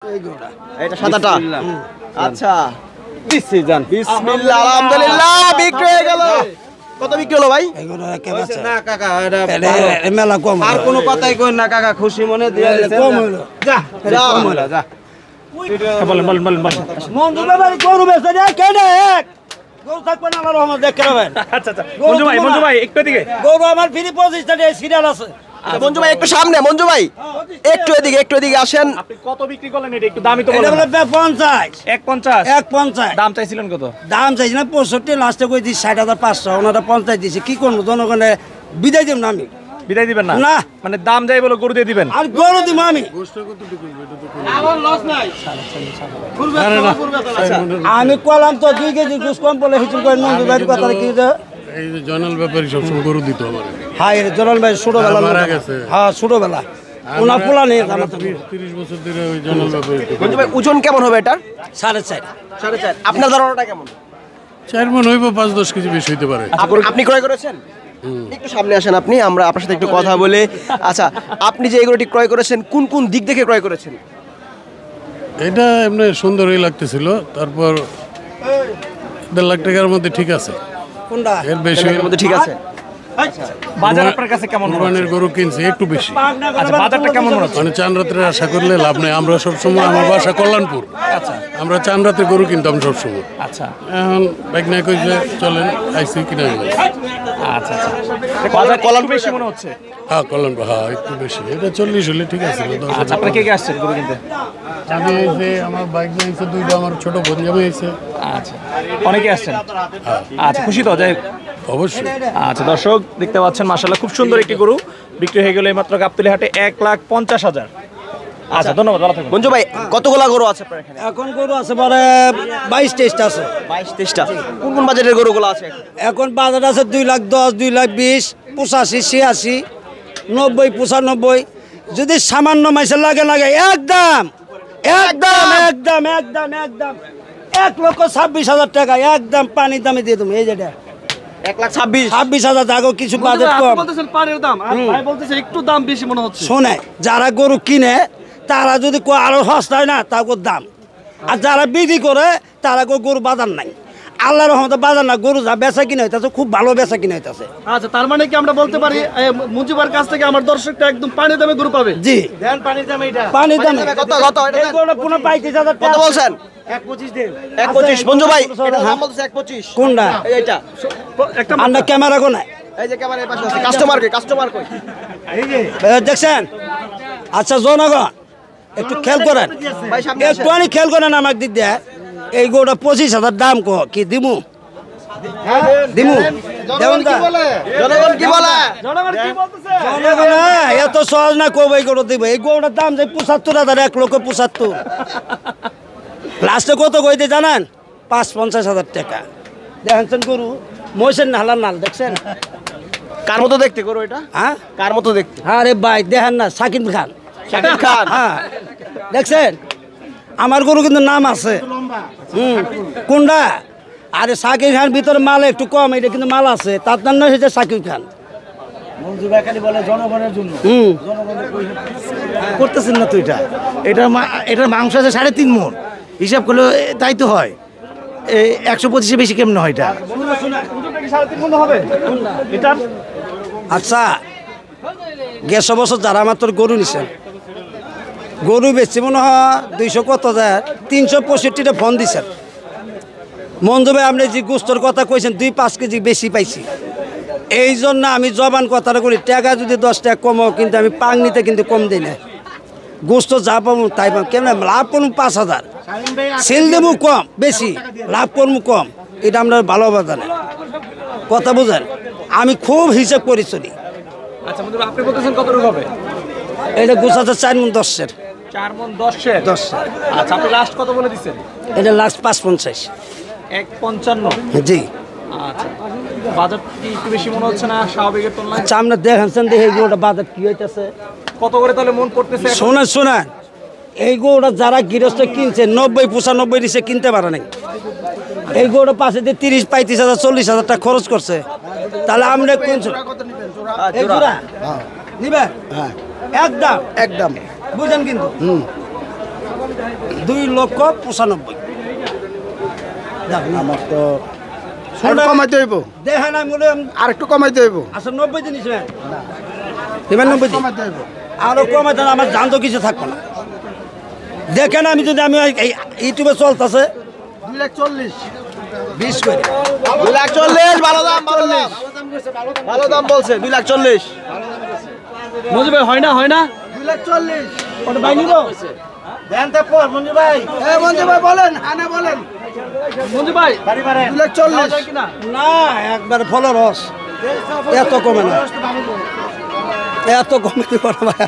এটা সাদাটা আচ্ছা বিসমিল্লাহ আলহামদুলিল্লাহ বিক্রি হয়ে গেল। কত বিক্রি হলো ভাই? না কাকা এটা মেলা কম আর কোনো কথাই কই না কাকা, খুশি মনে দিয়ে দিয়েছেন। কম হলো যা কম হলো যা। বলেন মঞ্জু বাবার গরু বেচে দেয় কেনে এক গরু থাকবে না আল্লাহর রহমত দেখতে পাবেন। আচ্ছা মঞ্জু ভাই একটু এদিকে। গরু আমার ফ্রি 25টা সিরিয়াল আছে। মঞ্জু ভাই একটু সামনে, মঞ্জু ভাই একটু এদিকে আসেন। আপনি কত বিক্রি করলেন? এটা একটু দামই তো এটা বলেন। বলে 50 150 দাম চাইছিলেন কত? দাম চাইছি না 65, লাস্টে কই দিই 60,500, ওনারা 50 দিয়েছে। কি করবো জনগণে বিদায় দিব না আমি। বিদায় দিবেন না? না মানে দাম যাই বলো গরু দিয়ে দিবেন। আর গরু দিব আমি। আমি কলাম তো 2 কেজি গোস কম বলে হিসেব করে মঞ্জু ভাইয়ের কথা কি এই যে জয়নাল ব্যাপারী সবসময় গরু দিত আমার। হ্যাঁ জনাল ভাই ছোটবেলা মারা গেছে। হ্যাঁ ছোটবেলা ওনার পোলা নেই আমার তো 30 বছর ধরে ওই জয়নাল ব্যাপারী। মঞ্জু ভাই ওজন কেমন হবে এটা? 4.5 4.5। আপনার ধারণাটা কেমন? 4 মণ হইব, 5-10 কেজি বেশি হইতে পারে। আপনি ক্রয় করেছেন? একটু সামনে আসেন আপনি, আমরা আপনার সাথে একটু কথা বলে। আচ্ছা আপনি যে এগুলোটি ক্রয় করেছেন কোন কোন দিক দেখে ক্রয় করেছেন? এটা এমনি সুন্দরই লাগতেছিল। তারপর 1.5 লাখ টাকার মধ্যে ঠিক আছে। কোনটা এর বেশি এর মধ্যে ঠিক আছে। বাজার আপনার কাছে কেমন মনে হচ্ছে? কোরবানির গরু কিনছে একটু বেশি। আচ্ছা বাজারটা কেমন মনে হচ্ছে? মানে চান রাত্রে আশা করলে লাভ নেই। আমরা সবসময়, আমার বাসা কল্যাণপুর, আমরা চান রাতে গরু কিনতাম সবসময়। আচ্ছা এখন বাইক না কইছে চলেন আইসি কিনা নিয়ে। আচ্ছা বাজার কলাম বেশি মনে হচ্ছে। হ্যাঁ কল্যাণপুর, হ্যাঁ একটু বেশি। এটা 40 হলে ঠিক আছে। আচ্ছা আপনারা কে আসছেন গরু কিনতে? আমি এসে আমার বাইক নিয়ে এসে 2টা, আমার ছোট বোন জামাই এসে। আচ্ছা অনেকে আসছেন। আচ্ছা খুশি তো যাই? অবশ্যই। আচ্ছা দর্শক দেখতে পাচ্ছেন মাশাআল্লাহ খুব সুন্দর একটি গরু বিক্রি হয়ে গেল এইমাত্র গাবতলী হাটে 1,50,000। আচ্ছা ধন্যবাদ, ভালো থাকবেন। মঞ্জু ভাই কতগুলা গরু আছে আপনার এখানে? এখন গরু আছে পরে 22-23টা আছে। 22-23টা। কোন কোন বাজারের গরুগুলো আছে? এখন বাজার আছে 2,10,000, 2,20,000, 85, 86, 90, 95। যদি সামান্য মাইসের লাগে একদম 1,26,000 টাকা একদম পানির দামে দিয়ে তুমি। এই যেটা 1,26,000 টাকা কিছু বাজেট কম। পানির দাম আর ভাই বলতেছে একটু দাম বেশি মনে হচ্ছে। শোনে যারা গরু কিনে তারা যদি আরো সস্তায় না তা দাম, আর যারা বিক্রি করে তারা গরু বাজার নাই। আল্লাহর রহমতে বাজার না, গরু যা বেচা কিনা হইতাছে খুব ভালো বেচা কিনা হইতাছে। আচ্ছা তার মানে কি আমরা বলতে পারি মুজিবার কাছ থেকে আমার দর্শকটা একদম পানির দামে গরু পাবে? জি দেন পানির দামে। এটা পানির দামে কত এই গরুটা 35,000 কত টাকা বলছেন? 1,25 দেন। 1,25 মঞ্জু ভাই এটা দাম বলতেছে 1,25। কোনটা এইটা একটা আমরা ক্যামেরা কোনায় এই যে ক্যামেরার পাশে আছে। কাস্টমার কই? এই যে দেখছেন? আচ্ছা জনগণ একটু খেয়াল করেন, ভাই সামনে একটু অনেক খেয়াল করেন আমার দিক দিয়ে। এই গরুটা 25,000 দাম কি দিমু? জনগণ কি বলে? জনগণ কি বলতেছে? জনগণ এত সহজ না কবে এই গরু দিব। এই গরুটার দাম যে 75,000, 1,75,000। লাস্টে কত কইতে জানেন? 50,000 টাকা। দেখেন গরু মহিষের নাল দেখছেন? কার মতো দেখতে গরু এটা? হ্যাঁ কার মতো দেখতে? আরে ভাই দেখেন না, শাকিব খান। শাকিব খান। হ্যাঁ দেখছেন? আমার গরু কিন্তু নাম আছে। কোনটা? আরে শাকিব খান ভিতরে মাল একটু কম, এটা কিন্তু মাল আছে। তার নাম হচ্ছে শাকিব খান। করতেছেন না তো এটার মাংস আছে 3.5 মণ, হিসাব করলে তাই তো হয়। 125 বেশি কেমনে হয় এটা? আচ্ছা গেছো বছর যারা আমার তোর গরু নিছেন, গরু বেচছি মনে হয় 200 কত হাজার, 365টা ফোন দিছেন। মঞ্জু ভাই আপনি যে গোস্তর কথা কইছেন 2-5 কেজি বেশি পাইছি। এই জন্য আমি জবান কথাটা করি, টাকা যদি 10 টাকা কমও কিন্তু আমি পাংনিতে কিন্তু কম দিই না। গোস্ত যা পাবো তাই পাবো। কেন লাভ করবো 5,000, সেল দেবো কম বেশি, লাভ করবো কম। এটা আমরা ভালো জানেন, কথা বুঝেন। আমি খুব হিসাব করে চলি। আচ্ছা বন্ধু আপনি বলতেছেন কত টাকা হবে? এটা গোছ আছে 4 মণ 10-এর। 4 মণ 10-এর। আচ্ছা আপনি লাস্ট কত বলে দিচ্ছেন? এটা লাস্ট 5.50। 1.55। জি আচ্ছা বাজার কি একটু বেশি মনে হচ্ছে না স্বাভাবিকের তুলনায়? আচ্ছা আমরা দেখেন দেখে এই গরুটা বাজার কি হইতেছে। কত করে তাহলে মন পড়তেছে? শোনেন এই গরুটা যারা গৃহস্থ কিনছে 90-95 নিচে কিনতে পারে নাই। এই গরুটা পাশে দিয়ে 30-35,000, 40,000 টাকা খরচ করছে। তাহলে আমরা কিনছো এই জোড়া নিবে? হ্যাঁ একদম বুঝেন কিন্তু 2,95,000 আমার তো কমাইতে হইব, দেখেন আমি বলে আর একটু কমাইতে হইব, আচ্ছা 90 দিন নিছিলেন এবার 90 দিন কমাইতে হইব। আরো কমে দেন, আমার জান তো কিছু থাকবে না। দেখেন আমি যদি আমি ইউটিউবে চলতেছে 2,40,000 20 করে 2,40,000 ভালো দাম, ভালো দাম, ভালো দাম বলছে 2,40,000 মঞ্জু ভাই হয় না 2,40,000 ওটা ভাই নিব দেন তো পর মঞ্জু ভাই এ মঞ্জু ভাই বলেন, আনে বলেন মঞ্জু ভাই 2,40,000 না একবার ফলের রস এত কমে না, এত কমে দিব না ভাই।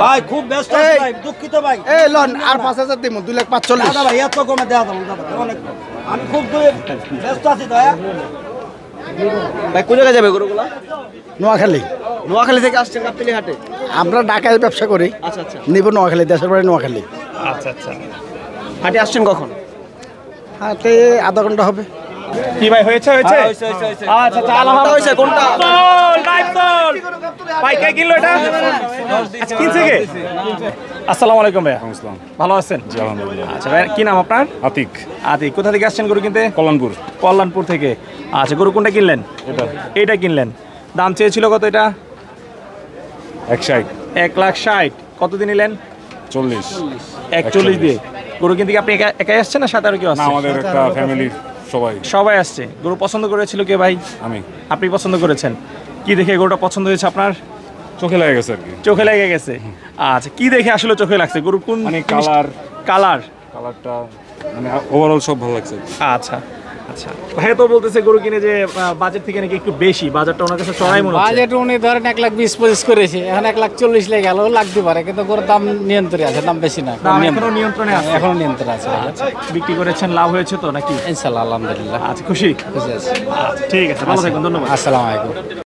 ভাই খুব ব্যস্ত আছি এই। ভাই, দুঃখিত ভাই। এই লন আর 5,000 দিব, 2,45,000 দাদা ভাই এত কমে দেওয়া যাবে না, দাদা অনেক কম। আমি খুব ব্যস্ত আছি তো ভাই কোন জায়গায় যাবে গরুগুলা? নোয়াখালী নোয়াখালী থেকে আসছেন গাবতলী হাটে? আমরা ঢাকায় ব্যবসা করি, আচ্ছা আচ্ছা নিব নোয়াখালী, দেশের বাড়ি নোয়াখালী। আচ্ছা আচ্ছা হাটে আসছেন কখন? হাতে আধা ঘন্টা হবে। কি ভাই হয়েছে আচ্ছা আচ্ছা কোনটা হয়েছে, কোনটা? ভাই কে কিনলো এটা? আচ্ছা কিনছে কে? আসসালামু আলাইকুম ভাইয়া। ভালো আছেন? আচ্ছা ভাই কি নাম আপনার? আতিক, আতি কোথা থেকে আসছেন গরু কিনতে? কল্যাণপুর। কল্যাণপুর থেকে। আচ্ছা গরু কোনটা কিনলেন? এইটা কিনলেন। দাম চেয়েছিল কত এটা? 160, 1,60,000। কতদিন নিলেন? 40। 41 দিয়ে। গরু কিনতে কি আপনি একাই আসছেন না সাথে আর কেউ না, আসছে? আমাদের একটা ফ্যামিলির সবাই। সবাই আসছে। গরু পছন্দ করেছিল কে ভাই? আমি আপনি পছন্দ করেছেন। কি দেখে গরুটা পছন্দ হয়েছে আপনার? চোখে লেগে গেছে আর কি। চোখে লেগে গেছে। আচ্ছা কি দেখে আসলে চোখে লাগছে? গরু কোন মানে কালারটা মানে ওভারঅল সব ভালো লাগছে। আচ্ছা আচ্ছা ভাইয়া তো বলতেছে গরু কিনে যে বাজেট থেকে নাকি একটু বেশি, বাজারটা ওনার কাছে চড়াই মনে হচ্ছে। বাজেট উনি ধরেন 1,20,25 করেছে, এখন 1,40,000 লেগে গেল, লাগতে পারে, কিন্তু গরুর দাম নিয়ন্ত্রণে আছে, দাম বেশি না, দাম এখনো নিয়ন্ত্রণে আছে। এখনো নিয়ন্ত্রণে আছে। আচ্ছা বিক্রি করেছেন, লাভ হয়েছে তো নাকি? ইনশাল্লাহ আলহামদুলিল্লাহ আচ্ছা খুশি? বুঝে আছি। আচ্ছা ঠিক আছে, ভালো থাকবেন, ধন্যবাদ। আসসালামু আলাইকুম।